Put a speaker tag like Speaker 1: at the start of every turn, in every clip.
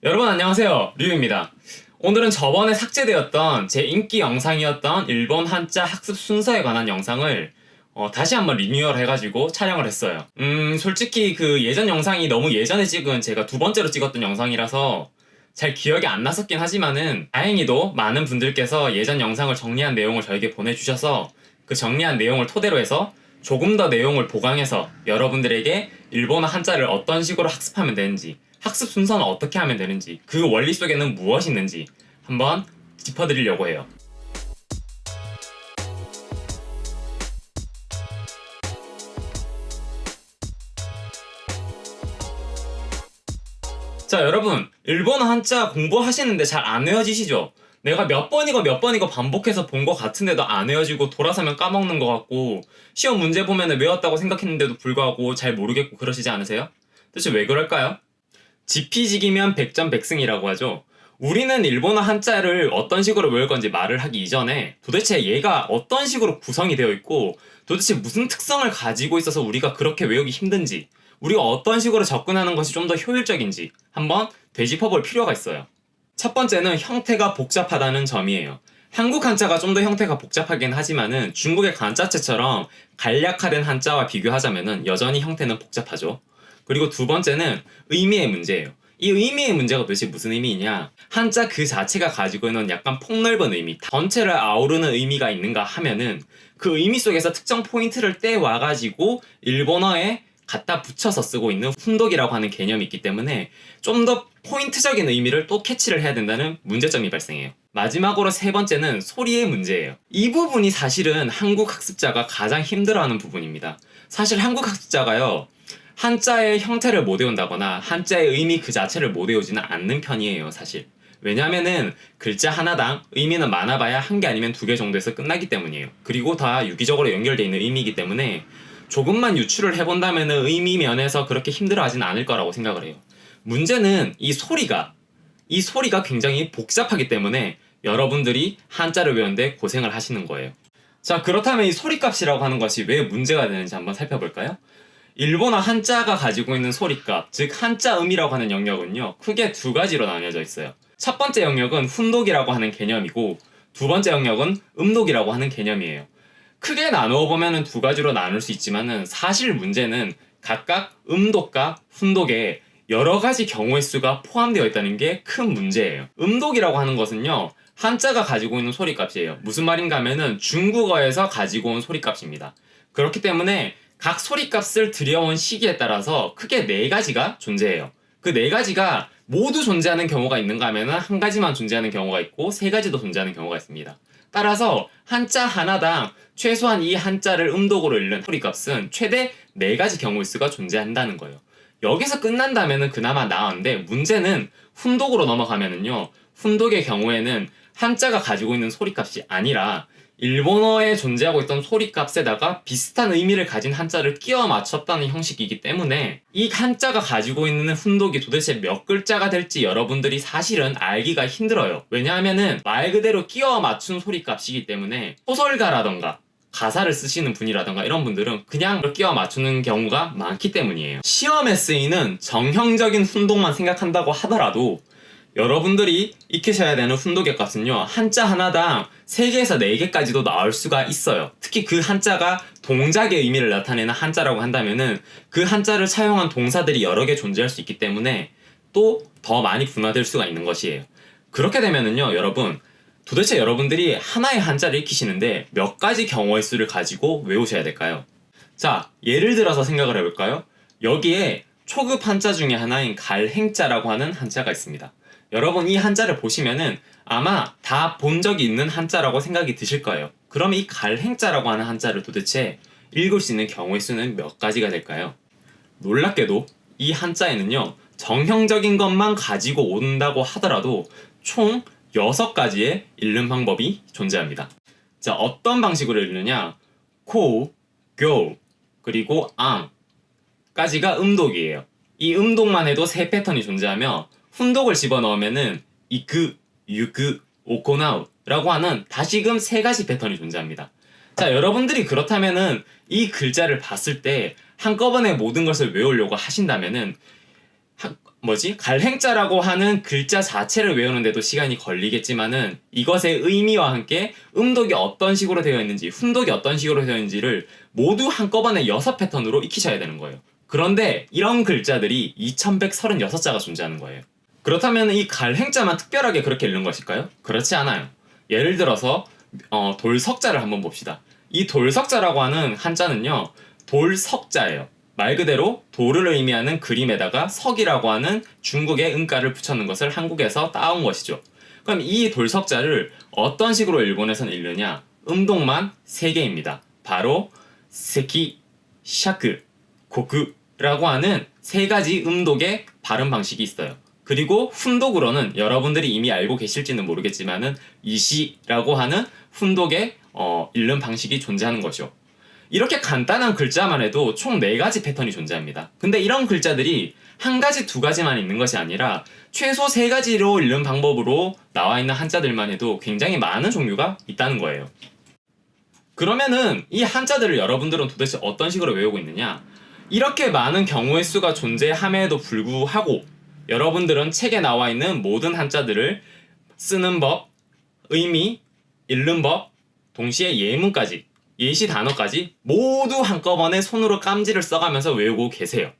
Speaker 1: 여러분 안녕하세요, 류입니다. 오늘은 저번에 삭제되었던 제 인기 영상이었던 일본 한자 학습 순서에 관한 영상을 다시 한번 리뉴얼 해가지고 촬영을 했어요. 솔직히 그 예전 영상이 너무 예전에 찍은 제가 두 번째로 찍었던 영상이라서 잘 기억이 안 났었긴 하지만은 다행히도 많은 분들께서 예전 영상을 정리한 내용을 저에게 보내주셔서 그 정리한 내용을 토대로 해서 조금 더 내용을 보강해서 여러분들에게 일본어 한자를 어떤 식으로 학습하면 되는지, 학습 순서는 어떻게 하면 되는지, 그 원리 속에는 무엇이 있는지 한번 짚어드리려고 해요. 자, 여러분, 일본어 한자 공부하시는데 잘 안 외워지시죠? 내가 몇 번이고 반복해서 본 것 같은데도 안 외워지고 돌아서면 까먹는 것 같고 시험 문제 보면 외웠다고 생각했는데도 불구하고 잘 모르겠고 그러시지 않으세요? 도대체 왜 그럴까요? 지피지기면 백전백승이라고 하죠. 우리는 일본어 한자를 어떤 식으로 외울 건지 말을 하기 이전에 도대체 얘가 어떤 식으로 구성이 되어 있고 도대체 무슨 특성을 가지고 있어서 우리가 그렇게 외우기 힘든지, 우리가 어떤 식으로 접근하는 것이 좀 더 효율적인지 한번 되짚어볼 필요가 있어요. 첫 번째는 형태가 복잡하다는 점이에요. 한국 한자가 좀 더 형태가 복잡하긴 하지만은 중국의 간자체처럼 간략화된 한자와 비교하자면은 여전히 형태는 복잡하죠. 그리고 두 번째는 의미의 문제예요. 이 의미의 문제가 도대체 무슨 의미이냐? 한자 그 자체가 가지고 있는 약간 폭넓은 의미, 전체를 아우르는 의미가 있는가 하면은 그 의미 속에서 특정 포인트를 떼와가지고 일본어에 갖다 붙여서 쓰고 있는 훈독이라고 하는 개념이 있기 때문에 좀 더 포인트적인 의미를 또 캐치를 해야 된다는 문제점이 발생해요. 마지막으로 세 번째는 소리의 문제예요. 이 부분이 사실은 한국 학습자가 가장 힘들어하는 부분입니다. 사실 한국 학습자가요, 한자의 형태를 못 외운다거나 한자의 의미 그 자체를 못 외우지는 않는 편이에요, 사실. 왜냐면은 글자 하나당 의미는 많아봐야 한 개 아니면 두 개 정도에서 끝나기 때문이에요. 그리고 다 유기적으로 연결되어 있는 의미이기 때문에 조금만 유출을 해본다면은 의미 면에서 그렇게 힘들어하진 않을 거라고 생각을 해요. 문제는 이 소리가 굉장히 복잡하기 때문에 여러분들이 한자를 외우는데 고생을 하시는 거예요. 자, 그렇다면 이 소리값이라고 하는 것이 왜 문제가 되는지 한번 살펴볼까요? 일본어 한자가 가지고 있는 소리값, 즉 한자음이라고 하는 영역은요, 크게 두 가지로 나뉘어져 있어요. 첫 번째 영역은 훈독이라고 하는 개념이고, 두 번째 영역은 음독이라고 하는 개념이에요. 크게 나누어 보면은 두 가지로 나눌 수 있지만은 사실 문제는 각각 음독과 훈독에 여러 가지 경우의 수가 포함되어 있다는 게 큰 문제예요. 음독이라고 하는 것은요, 한자가 가지고 있는 소리값이에요. 무슨 말인가 하면은 중국어에서 가지고 온 소리값입니다. 그렇기 때문에 각 소리값을 들여온 시기에 따라서 크게 네 가지가 존재해요. 그 네 가지가 모두 존재하는 경우가 있는가 하면은 한 가지만 존재하는 경우가 있고 세 가지도 존재하는 경우가 있습니다. 따라서 한자 하나당 최소한 이 한자를 음독으로 읽는 소리값은 최대 4가지 경우의 수가 존재한다는 거예요. 여기서 끝난다면은 그나마 나은데 문제는 훈독으로 넘어가면은요, 훈독의 경우에는 한자가 가지고 있는 소리값이 아니라 일본어에 존재하고 있던 소리값에다가 비슷한 의미를 가진 한자를 끼워 맞췄다는 형식이기 때문에 이 한자가 가지고 있는 훈독이 도대체 몇 글자가 될지 여러분들이 사실은 알기가 힘들어요. 왜냐하면은 말 그대로 끼워 맞춘 소리값이기 때문에 소설가라던가 가사를 쓰시는 분이라던가 이런 분들은 그냥 끼워 맞추는 경우가 많기 때문이에요. 시험에 쓰이는 정형적인 훈독만 생각한다고 하더라도 여러분들이 익히셔야 되는 훈독의 값은요, 한자 하나당 3개에서 4개까지도 나올 수가 있어요. 특히 그 한자가 동작의 의미를 나타내는 한자라고 한다면은 그 한자를 차용한 동사들이 여러 개 존재할 수 있기 때문에 또 더 많이 분화될 수가 있는 것이에요. 그렇게 되면은요, 여러분, 도대체 여러분들이 하나의 한자를 익히시는데 몇 가지 경우의 수를 가지고 외우셔야 될까요? 자, 예를 들어서 생각을 해볼까요? 여기에 초급 한자 중에 하나인 갈행자라고 하는 한자가 있습니다. 여러분, 이 한자를 보시면은 아마 다 본 적이 있는 한자라고 생각이 드실 거예요. 그럼 이 갈행자라고 하는 한자를 도대체 읽을 수 있는 경우의 수는 몇 가지가 될까요? 놀랍게도 이 한자에는요, 정형적인 것만 가지고 온다고 하더라도 총 6가지의 읽는 방법이 존재합니다. 자, 어떤 방식으로 읽느냐? 코, 교, 그리고 암까지가 음독이에요. 이 음독만 해도 3패턴이 존재하며 훈독을 집어넣으면은 이그, 유그, 오코나우 라고 하는 다시금 3가지 패턴이 존재합니다. 자, 여러분들이 그렇다면은 이 글자를 봤을 때 한꺼번에 모든 것을 외우려고 하신다면은 갈행자라고 하는 글자 자체를 외우는데도 시간이 걸리겠지만은 이것의 의미와 함께 음독이 어떤 식으로 되어 있는지, 훈독이 어떤 식으로 되어 있는지를 모두 한꺼번에 6패턴으로 익히셔야 되는 거예요. 그런데 이런 글자들이 2136자가 존재하는 거예요. 그렇다면 이 갈행자만 특별하게 그렇게 읽는 것일까요? 그렇지 않아요. 예를 들어서 돌석자를 한번 봅시다. 이 돌석자라고 하는 한자는요, 돌석자예요. 말 그대로 돌을 의미하는 그림에다가 석이라고 하는 중국의 음가를 붙여놓은 것을 한국에서 따온 것이죠. 그럼 이 돌석자를 어떤 식으로 일본에서는 읽느냐? 음독만 3개입니다. 바로 세키, 샤크, 고쿠라고 하는 3가지 음독의 발음 방식이 있어요. 그리고 훈독으로는 여러분들이 이미 알고 계실지는 모르겠지만은 이시라고 하는 훈독의 읽는 방식이 존재하는 것이죠. 이렇게 간단한 글자만 해도 총 4가지 패턴이 존재합니다. 근데 이런 글자들이 1가지, 2가지만 있는 것이 아니라 최소 3가지로 읽는 방법으로 나와 있는 한자들만 해도 굉장히 많은 종류가 있다는 거예요. 그러면은 이 한자들을 여러분들은 도대체 어떤 식으로 외우고 있느냐? 이렇게 많은 경우의 수가 존재함에도 불구하고 여러분들은 책에 나와 있는 모든 한자들을 쓰는 법, 의미, 읽는 법, 동시에 예문까지, 예시 단어까지 모두 한꺼번에 손으로 깜지를 써가면서 외우고 계세요.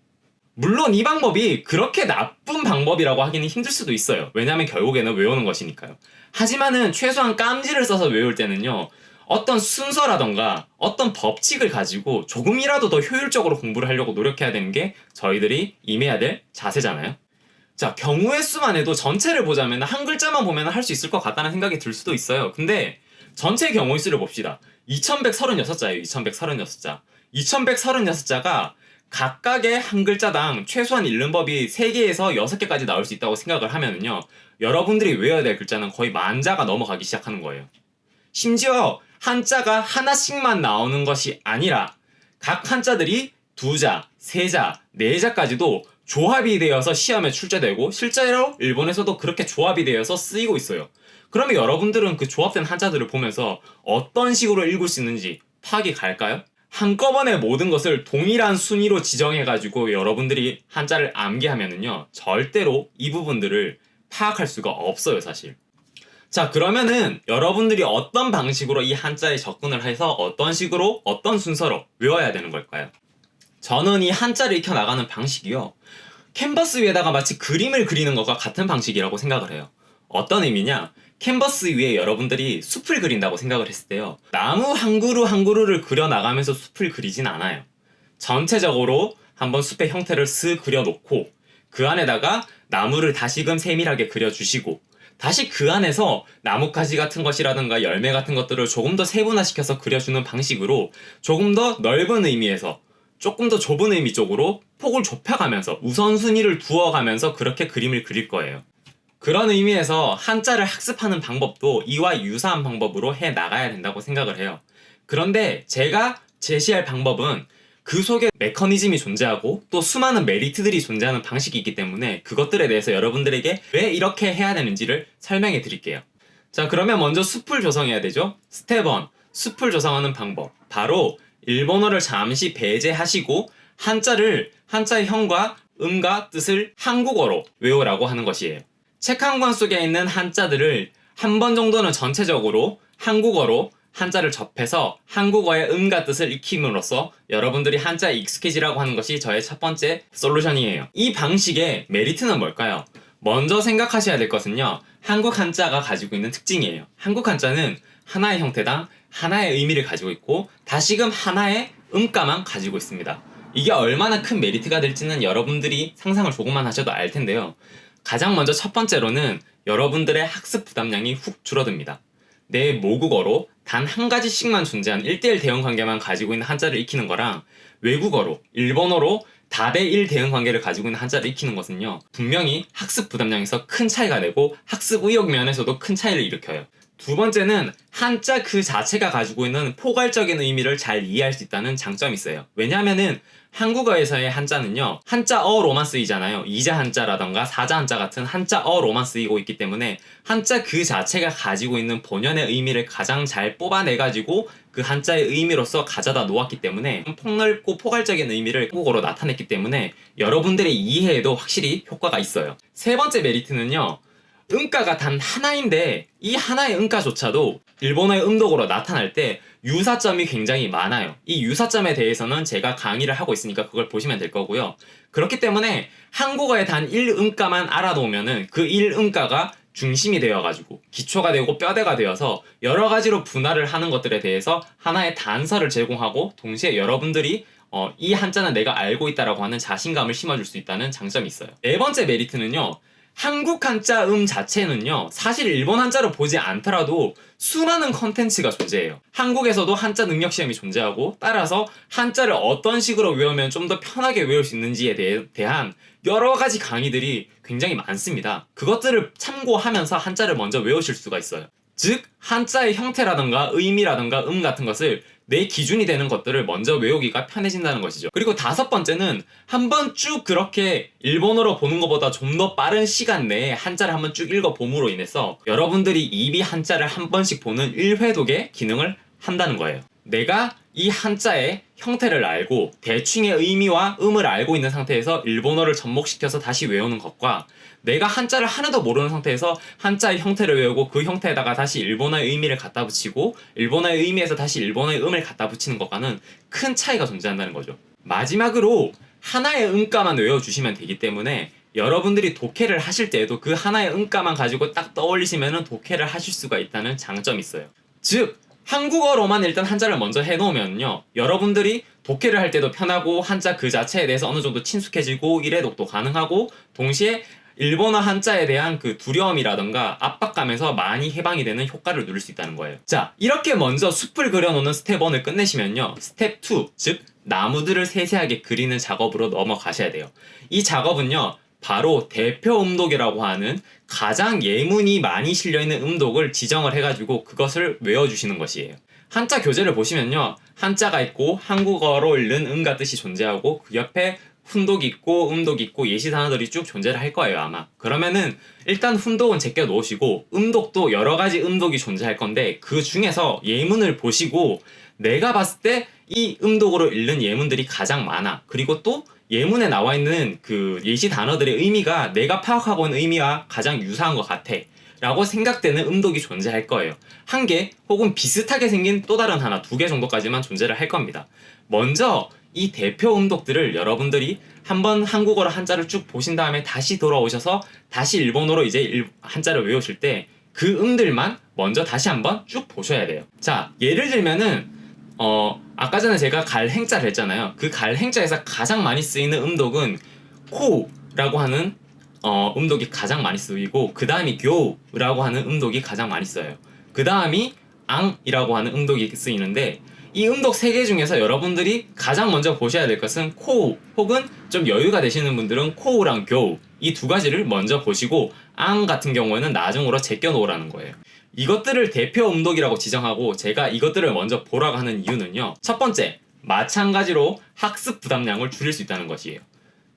Speaker 1: 물론 이 방법이 그렇게 나쁜 방법이라고 하기는 힘들 수도 있어요. 왜냐하면 결국에는 외우는 것이니까요. 하지만은 최소한 깜지를 써서 외울 때는요, 어떤 순서라던가 어떤 법칙을 가지고 조금이라도 더 효율적으로 공부를 하려고 노력해야 되는 게 저희들이 임해야 될 자세잖아요. 자, 경우의 수만 해도 전체를 보자면 한 글자만 보면 할 수 있을 것 같다는 생각이 들 수도 있어요. 근데 전체 경우의 수를 봅시다. 2136자예요. 2136자. 2136자가 각각의 한 글자당 최소한 읽는 법이 3개에서 6개까지 나올 수 있다고 생각을 하면은요, 여러분들이 외워야 될 글자는 거의 10,000자가 넘어가기 시작하는 거예요. 심지어 한자가 하나씩만 나오는 것이 아니라 각 한자들이 2자, 3자, 4자까지도 조합이 되어서 시험에 출제되고 실제로 일본에서도 그렇게 조합이 되어서 쓰이고 있어요. 그러면 여러분들은 그 조합된 한자들을 보면서 어떤 식으로 읽을 수 있는지 파악이 갈까요? 한꺼번에 모든 것을 동일한 순위로 지정해가지고 여러분들이 한자를 암기하면은요, 절대로 이 부분들을 파악할 수가 없어요, 사실. 자, 그러면은 여러분들이 어떤 방식으로 이 한자에 접근을 해서 어떤 식으로, 어떤 순서로 외워야 되는 걸까요? 저는 이 한자를 익혀나가는 방식이요, 캔버스 위에다가 마치 그림을 그리는 것과 같은 방식이라고 생각을 해요. 어떤 의미냐? 캔버스 위에 여러분들이 숲을 그린다고 생각을 했을 때요, 나무 한 그루 한 그루를 그려나가면서 숲을 그리진 않아요. 전체적으로 한번 숲의 형태를 쓱 그려놓고 그 안에다가 나무를 다시금 세밀하게 그려주시고 다시 그 안에서 나뭇가지 같은 것이라든가 열매 같은 것들을 조금 더 세분화시켜서 그려주는 방식으로 조금 더 넓은 의미에서 조금 더 좁은 의미 쪽으로 폭을 좁혀가면서 우선순위를 두어가면서 그렇게 그림을 그릴 거예요. 그런 의미에서 한자를 학습하는 방법도 이와 유사한 방법으로 해 나가야 된다고 생각을 해요. 그런데 제가 제시할 방법은 그 속에 메커니즘이 존재하고 또 수많은 메리트들이 존재하는 방식이 있기 때문에 그것들에 대해서 여러분들에게 왜 이렇게 해야 되는지를 설명해 드릴게요. 자, 그러면 먼저 숲을 조성해야 되죠. 스텝 1, 숲을 조성하는 방법. 바로 일본어를 잠시 배제하시고 한자의 형과 음과 뜻을 한국어로 외우라고 하는 것이에요. 책 한 권 속에 있는 한자들을 한 번 정도는 전체적으로 한국어로 한자를 접해서 한국어의 음과 뜻을 익힘으로써 여러분들이 한자에 익숙해지라고 하는 것이 저의 첫 번째 솔루션이에요. 이 방식의 메리트는 뭘까요? 먼저 생각하셔야 될 것은요, 한국 한자가 가지고 있는 특징이에요. 한국 한자는 하나의 형태당 하나의 의미를 가지고 있고 다시금 하나의 음가만 가지고 있습니다. 이게 얼마나 큰 메리트가 될지는 여러분들이 상상을 조금만 하셔도 알 텐데요. 가장 먼저 첫 번째로는 여러분들의 학습 부담량이 훅 줄어듭니다. 내 모국어로 단 한 가지씩만 존재하는 1대1 대응 관계만 가지고 있는 한자를 익히는 거랑 외국어로, 일본어로 다대1 대응 관계를 가지고 있는 한자를 익히는 것은요, 분명히 학습 부담량에서 큰 차이가 되고 학습 의욕 면에서도 큰 차이를 일으켜요. 두 번째는 한자 그 자체가 가지고 있는 포괄적인 의미를 잘 이해할 수 있다는 장점이 있어요. 왜냐하면은 한국어에서의 한자는요, 한자어로만 쓰이잖아요. 이자 한자라던가 사자 한자 같은 한자어로만 쓰이고 있기 때문에 한자 그 자체가 가지고 있는 본연의 의미를 가장 잘 뽑아내가지고 그 한자의 의미로서 가져다 놓았기 때문에 폭넓고 포괄적인 의미를 한국어로 나타냈기 때문에 여러분들의 이해에도 확실히 효과가 있어요. 세 번째 메리트는요, 음가가 단 하나인데 이 하나의 음가조차도 일본어의 음독으로 나타날 때 유사점이 굉장히 많아요. 이 유사점에 대해서는 제가 강의를 하고 있으니까 그걸 보시면 될 거고요. 그렇기 때문에 한국어의 단 1음가만 알아놓으면은 그 1음가가 중심이 되어가지고 기초가 되고 뼈대가 되어서 여러 가지로 분할을 하는 것들에 대해서 하나의 단서를 제공하고 동시에 여러분들이 이 한자는 내가 알고 있다라고 하는 자신감을 심어줄 수 있다는 장점이 있어요. 네 번째 메리트는요, 한국 한자 자체는요, 사실 일본 한자로 보지 않더라도 수많은 컨텐츠가 존재해요. 한국에서도 한자 능력 시험이 존재하고, 따라서 한자를 어떤 식으로 외우면 좀 더 편하게 외울 수 있는지에 대한 여러 가지 강의들이 굉장히 많습니다. 그것들을 참고하면서 한자를 먼저 외우실 수가 있어요. 즉, 한자의 형태라든가 의미라든가 같은 것을 내 기준이 되는 것들을 먼저 외우기가 편해진다는 것이죠. 그리고 다섯 번째는 한번 쭉 그렇게 일본어로 보는 것보다 좀 더 빠른 시간 내에 한자를 한번 쭉 읽어봄으로 인해서 여러분들이 입이 한자를 한 번씩 보는 1회독의 기능을 한다는 거예요. 내가 이 한자의 형태를 알고 대충의 의미와 음을 알고 있는 상태에서 일본어를 접목시켜서 다시 외우는 것과 내가 한자를 하나도 모르는 상태에서 한자의 형태를 외우고 그 형태에다가 다시 일본어의 의미를 갖다 붙이고 일본어의 의미에서 다시 일본어의 음을 갖다 붙이는 것과는 큰 차이가 존재한다는 거죠. 마지막으로 하나의 음가만 외워주시면 되기 때문에 여러분들이 독해를 하실 때에도 그 하나의 음가만 가지고 딱 떠올리시면 독해를 하실 수가 있다는 장점이 있어요. 즉, 한국어로만 일단 한자를 먼저 해놓으면요, 여러분들이 독해를 할 때도 편하고 한자 그 자체에 대해서 어느 정도 친숙해지고 일회독도 가능하고 동시에 일본어 한자에 대한 그 두려움이라던가 압박감에서 많이 해방이 되는 효과를 누릴 수 있다는 거예요. 자, 이렇게 먼저 숲을 그려놓는 스텝 1을 끝내시면요, 스텝 2, 즉 나무들을 세세하게 그리는 작업으로 넘어가셔야 돼요. 이 작업은요, 바로 대표 음독이라고 하는 가장 예문이 많이 실려있는 음독을 지정을 해가지고 그것을 외워주시는 것이에요. 한자 교재를 보시면요, 한자가 있고 한국어로 읽는 같은 뜻이 존재하고 그 옆에 훈독이 있고 음독이 있고 예시 단어들이 쭉 존재를 할 거예요, 아마. 그러면은 일단 훈독은 제껴 놓으시고 음독도 여러 가지 음독이 존재할 건데 그 중에서 예문을 보시고 내가 봤을 때 이 음독으로 읽는 예문들이 가장 많아. 그리고 또 예문에 나와 있는 그 예시 단어들의 의미가 내가 파악하고 있는 의미와 가장 유사한 것 같아 라고 생각되는 음독이 존재할 거예요. 한 개 혹은 비슷하게 생긴 또 다른 하나, 두 개 정도까지만 존재를 할 겁니다. 먼저 이 대표 음독들을 여러분들이 한번 한국어로 한자를 쭉 보신 다음에 다시 돌아오셔서 다시 일본어로 이제 한자를 외우실 때 그 음들만 먼저 다시 한번 쭉 보셔야 돼요. 자, 예를 들면은 아까 전에 제가 갈행자를 했잖아요. 그 갈행자에서 가장 많이 쓰이는 음독은 코라고 하는 음독이 가장 많이 쓰이고 그 다음이 교라고 하는 음독이 가장 많이 써요. 그 다음이 앙이라고 하는 음독이 쓰이는데 이 음독 3개 중에서 여러분들이 가장 먼저 보셔야 될 것은 코우 혹은 좀 여유가 되시는 분들은 코우랑 교우 이 두 가지를 먼저 보시고 앙 같은 경우에는 나중으로 제껴 놓으라는 거예요. 이것들을 대표 음독이라고 지정하고 제가 이것들을 먼저 보라고 하는 이유는요, 첫 번째, 마찬가지로 학습 부담량을 줄일 수 있다는 것이에요.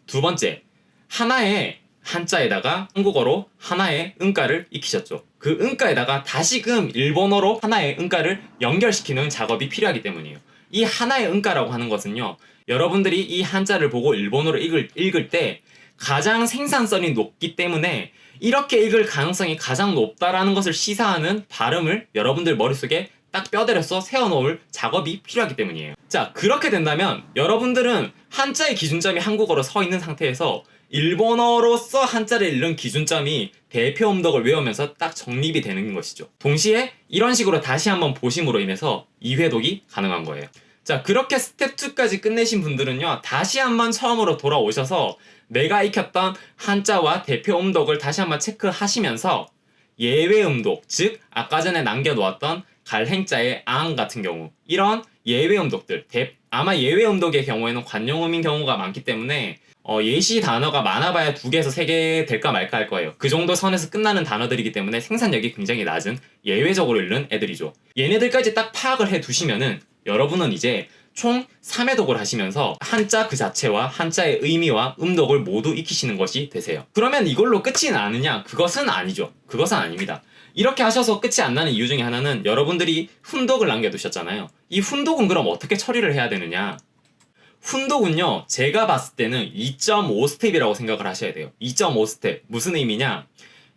Speaker 1: 두 번째, 하나의 한자에다가 한국어로 하나의 음가를 익히셨죠. 그 음가에다가 다시금 일본어로 하나의 음가를 연결시키는 작업이 필요하기 때문이에요. 이 하나의 음가라고 하는 것은요, 여러분들이 이 한자를 보고 일본어로 읽을 때 가장 생산성이 높기 때문에 이렇게 읽을 가능성이 가장 높다라는 것을 시사하는 발음을 여러분들 머릿속에 딱 뼈대로서 세워놓을 작업이 필요하기 때문이에요. 자, 그렇게 된다면 여러분들은 한자의 기준점이 한국어로 서 있는 상태에서 일본어로서 한자를 읽는 기준점이 대표 음독을 외우면서 딱 정립이 되는 것이죠. 동시에 이런 식으로 다시 한번 보심으로 인해서 2회독이 가능한 거예요. 자, 그렇게 스텝 2까지 끝내신 분들은요, 다시 한번 처음으로 돌아오셔서 내가 익혔던 한자와 대표 음독을 다시 한번 체크하시면서 예외 음독, 즉 아까 전에 남겨놓았던 갈행자의 앙 같은 경우 이런 예외 음독들, 아마 예외 음독의 경우에는 관용음인 경우가 많기 때문에 예시 단어가 많아봐야 2개에서 3개 될까 말까 할 거예요. 그 정도 선에서 끝나는 단어들이기 때문에 생산력이 굉장히 낮은 예외적으로 읽는 애들이죠. 얘네들까지 딱 파악을 해 두시면은 여러분은 이제 총 3회 독을 하시면서 한자 그 자체와 한자의 의미와 음독을 모두 익히시는 것이 되세요. 그러면 이걸로 끝이 나느냐? 그것은 아니죠. 그것은 아닙니다. 이렇게 하셔서 끝이 안 나는 이유 중에 하나는 여러분들이 훈독을 남겨두셨잖아요. 이 훈독은 그럼 어떻게 처리를 해야 되느냐? 훈독은요, 제가 봤을 때는 2.5스텝이라고 생각을 하셔야 돼요. 2.5스텝. 무슨 의미냐?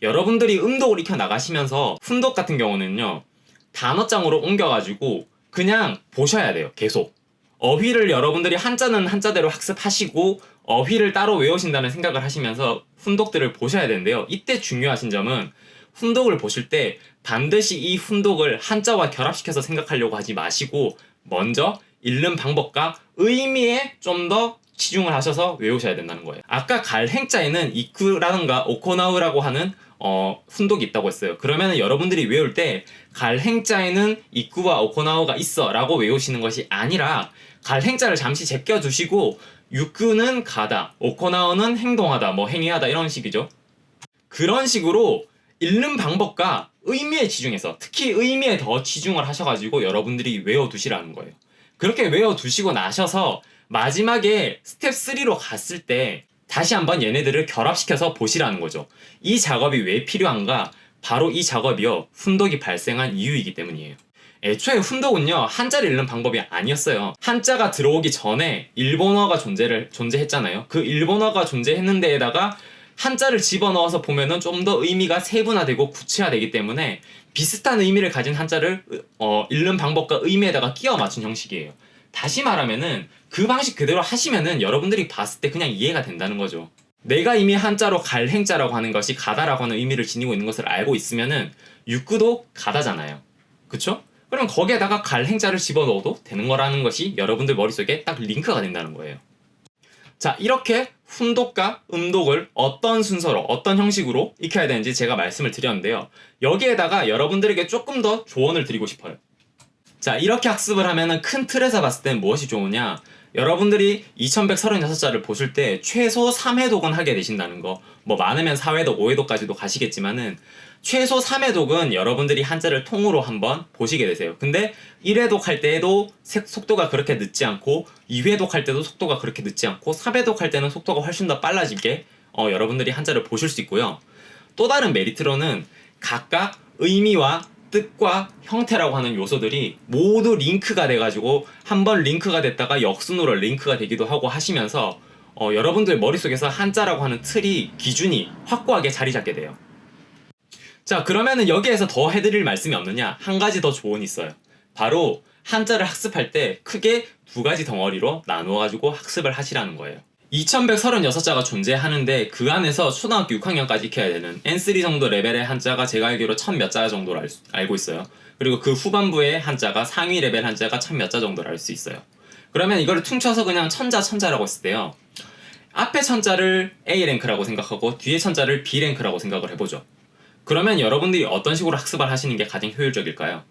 Speaker 1: 여러분들이 음독을 익혀 나가시면서 훈독 같은 경우는요, 단어장으로 옮겨가지고 그냥 보셔야 돼요. 계속. 어휘를 여러분들이 한자는 한자대로 학습하시고 어휘를 따로 외우신다는 생각을 하시면서 훈독들을 보셔야 되는데요. 이때 중요하신 점은 훈독을 보실 때 반드시 이 훈독을 한자와 결합시켜서 생각하려고 하지 마시고 먼저 읽는 방법과 의미에 좀 더 치중을 하셔서 외우셔야 된다는 거예요. 아까 갈행자에는 이쿠라든가 오코나우라고 하는 훈독이 있다고 했어요. 그러면 여러분들이 외울 때 갈행자에는 이쿠와 오코나우가 있어 라고 외우시는 것이 아니라 갈행자를 잠시 제껴두시고 유쿠는 가다, 오코나우는 행동하다, 뭐 행위하다 이런 식이죠. 그런 식으로 읽는 방법과 의미에 치중해서 특히 의미에 더 치중을 하셔가지고 여러분들이 외워두시라는 거예요. 그렇게 외워두시고 나셔서 마지막에 스텝 3로 갔을 때 다시 한번 얘네들을 결합시켜서 보시라는 거죠. 이 작업이 왜 필요한가? 바로 이 작업이요, 훈독이 발생한 이유이기 때문이에요. 애초에 훈독은요, 한자를 읽는 방법이 아니었어요. 한자가 들어오기 전에 일본어가 존재했잖아요. 그 일본어가 존재했는 데에다가 한자를 집어넣어서 보면은 좀 더 의미가 세분화되고 구체화되기 때문에 비슷한 의미를 가진 한자를 읽는 방법과 의미에다가 끼워 맞춘 형식이에요. 다시 말하면은 그 방식 그대로 하시면은 여러분들이 봤을 때 그냥 이해가 된다는 거죠. 내가 이미 한자로 갈행자라고 하는 것이 가다라고 하는 의미를 지니고 있는 것을 알고 있으면은 육구도 가다잖아요. 그쵸? 그럼 거기에다가 갈행자를 집어넣어도 되는 거라는 것이 여러분들 머릿속에 딱 링크가 된다는 거예요. 자, 이렇게 훈독과 음독을 어떤 순서로 어떤 형식으로 익혀야 되는지 제가 말씀을 드렸는데요. 여기에다가 여러분들에게 조금 더 조언을 드리고 싶어요. 자, 이렇게 학습을 하면은 큰 틀에서 봤을 땐 무엇이 좋으냐? 여러분들이 2136자를 보실 때 최소 3회독은 하게 되신다는 거. 뭐 많으면 4회독, 5회독까지도 가시겠지만은 최소 3회독은 여러분들이 한자를 통으로 한번 보시게 되세요. 근데 1회독 할 때에도 속도가 그렇게 늦지 않고 2회독 할 때도 속도가 그렇게 늦지 않고 3회독 할 때는 속도가 훨씬 더 빨라지게 여러분들이 한자를 보실 수 있고요. 또 다른 메리트로는 각각 의미와 뜻과 형태라고 하는 요소들이 모두 링크가 돼가지고 한번 링크가 됐다가 역순으로 링크가 되기도 하고 하시면서 여러분들 머릿속에서 한자라고 하는 틀이 기준이 확고하게 자리 잡게 돼요. 자, 그러면은 여기에서 더 해드릴 말씀이 없느냐? 한 가지 더 조언이 있어요. 바로 한자를 학습할 때 크게 2가지 덩어리로 나누어가지고 학습을 하시라는 거예요. 2136자가 존재하는데 그 안에서 초등학교 6학년까지 익혀야 되는 N3 정도 레벨의 한자가 제가 알기로 1000몇 자 정도로 알고 있어요. 그리고 그 후반부의 한자가 상위 레벨 한자가 1000몇 자 정도로 알 수 있어요. 그러면 이거를 퉁쳐서 그냥 천자라고 했을 때요, 앞에 천자를 A랭크라고 생각하고 뒤에 천자를 B랭크라고 생각을 해보죠. 그러면 여러분들이 어떤 식으로 학습을 하시는 게 가장 효율적일까요?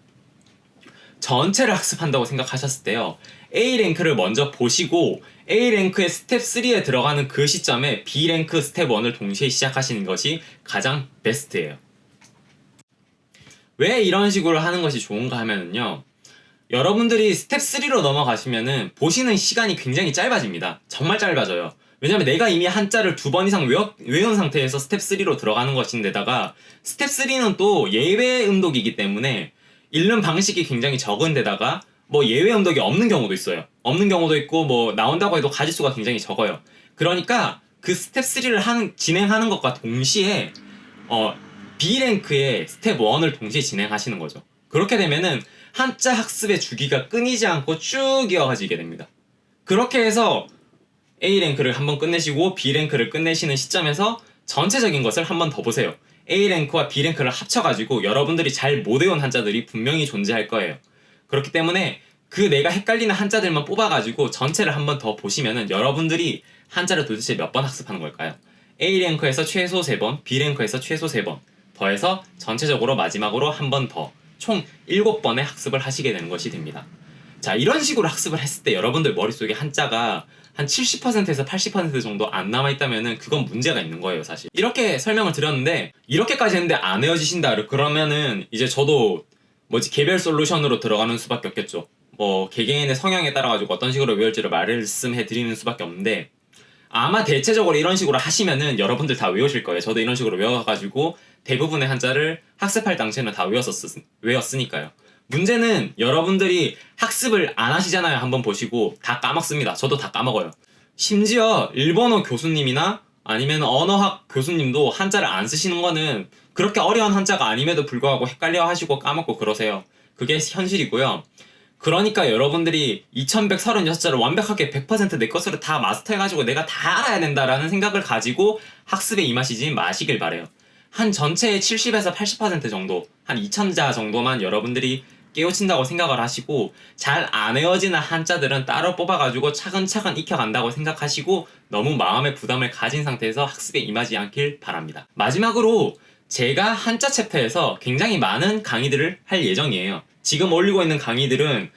Speaker 1: 전체를 학습한다고 생각하셨을 때요, A랭크를 먼저 보시고 A랭크의 스텝 3에 들어가는 그 시점에 B랭크 스텝 1을 동시에 시작하시는 것이 가장 베스트예요. 왜 이런 식으로 하는 것이 좋은가 하면은요, 여러분들이 스텝 3로 넘어가시면은 보시는 시간이 굉장히 짧아집니다. 정말 짧아져요. 왜냐면 내가 이미 한자를 2번 이상 외운 상태에서 스텝 3로 들어가는 것인데다가 스텝 3는 또 예외 음독이기 때문에 읽는 방식이 굉장히 적은 데다가 뭐 예외 음독이 없는 경우도 있어요. 없는 경우도 있고 뭐 나온다고 해도 가지수가 굉장히 적어요. 그러니까 그 스텝 3를 진행하는 것과 동시에 B랭크의 스텝 1을 동시에 진행하시는 거죠. 그렇게 되면은 한자 학습의 주기가 끊이지 않고 쭉 이어가지게 됩니다. 그렇게 해서 A랭크를 한번 끝내시고 B랭크를 끝내시는 시점에서 전체적인 것을 한번 더 보세요. A랭크와 B랭크를 합쳐가지고 여러분들이 잘 못 외운 한자들이 분명히 존재할 거예요. 그렇기 때문에 그 내가 헷갈리는 한자들만 뽑아가지고 전체를 한번 더 보시면은 여러분들이 한자를 도대체 몇 번 학습하는 걸까요? A랭크에서 최소 3번, B랭크에서 최소 3번 더해서 전체적으로 마지막으로 한 번 더 총 7번의 학습을 하시게 되는 것이 됩니다. 자, 이런 식으로 학습을 했을 때 여러분들 머릿속에 한자가 한 70%에서 80% 정도 안 남아있다면은 그건 문제가 있는 거예요, 사실. 이렇게 설명을 드렸는데, 이렇게까지 했는데 안 헤어지신다. 그러면은 이제 저도 개별 솔루션으로 들어가는 수밖에 없겠죠. 뭐 개개인의 성향에 따라가지고 어떤 식으로 외울지를 말씀해 드리는 수밖에 없는데, 아마 대체적으로 이런 식으로 하시면은 여러분들 다 외우실 거예요. 저도 이런 식으로 외워가지고 대부분의 한자를 학습할 당시에는 다 외웠으니까요. 문제는 여러분들이 학습을 안 하시잖아요. 한번 보시고 다 까먹습니다. 저도 다 까먹어요. 심지어 일본어 교수님이나 아니면 언어학 교수님도 한자를 안 쓰시는 거는 그렇게 어려운 한자가 아님에도 불구하고 헷갈려 하시고 까먹고 그러세요. 그게 현실이고요. 그러니까 여러분들이 2136자를 완벽하게 100%내 것으로 다 마스터해가지고 내가 다 알아야 된다라는 생각을 가지고 학습에 임하시지 마시길 바래요. 한 전체의 70에서 80% 정도, 한 2000자 정도만 여러분들이 깨우친다고 생각을 하시고, 잘 안 외워지는 한자들은 따로 뽑아가지고 차근차근 익혀간다고 생각하시고 너무 마음의 부담을 가진 상태에서 학습에 임하지 않길 바랍니다. 마지막으로 제가 한자 챕터에서 굉장히 많은 강의들을 할 예정이에요. 지금 올리고 있는 강의들은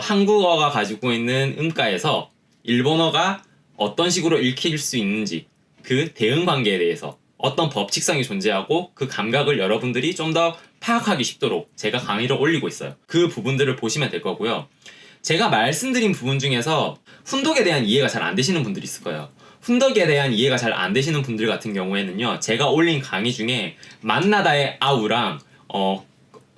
Speaker 1: 한국어가 가지고 있는 음가에서 일본어가 어떤 식으로 읽힐 수 있는지, 그 대응 관계에 대해서 어떤 법칙성이 존재하고 그 감각을 여러분들이 좀 더 파악하기 쉽도록 제가 강의를 올리고 있어요. 그 부분들을 보시면 될 거고요. 제가 말씀드린 부분 중에서 훈독에 대한 이해가 잘 안 되시는 분들이 있을 거예요. 훈독에 대한 이해가 잘 안 되시는 분들 같은 경우에는요, 제가 올린 강의 중에 만나다의 아우랑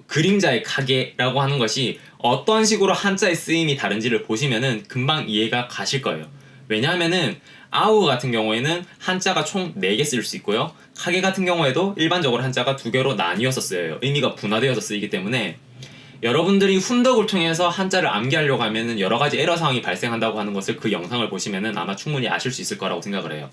Speaker 1: 그림자의 가게라고 하는 것이 어떤 식으로 한자의 쓰임이 다른지를 보시면은 금방 이해가 가실 거예요. 왜냐하면은 아우 같은 경우에는 한자가 총 4개 쓸 수 있고요. 카게 같은 경우에도 일반적으로 한자가 2개로 나뉘어서 쓰여요. 의미가 분화되어서 쓰이기 때문에 여러분들이 훈독을 통해서 한자를 암기하려고 하면은 여러 가지 에러 상황이 발생한다고 하는 것을 그 영상을 보시면은 아마 충분히 아실 수 있을 거라고 생각을 해요.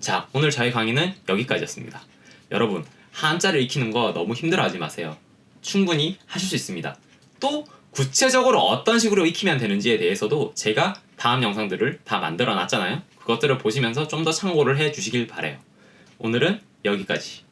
Speaker 1: 자, 오늘 저희 강의는 여기까지였습니다. 여러분, 한자를 익히는 거 너무 힘들어하지 마세요. 충분히 하실 수 있습니다. 또 구체적으로 어떤 식으로 익히면 되는지에 대해서도 제가 다음 영상들을 다 만들어 놨잖아요. 그것들을 보시면서 좀 더 참고를 해 주시길 바래요. 오늘은 여기까지.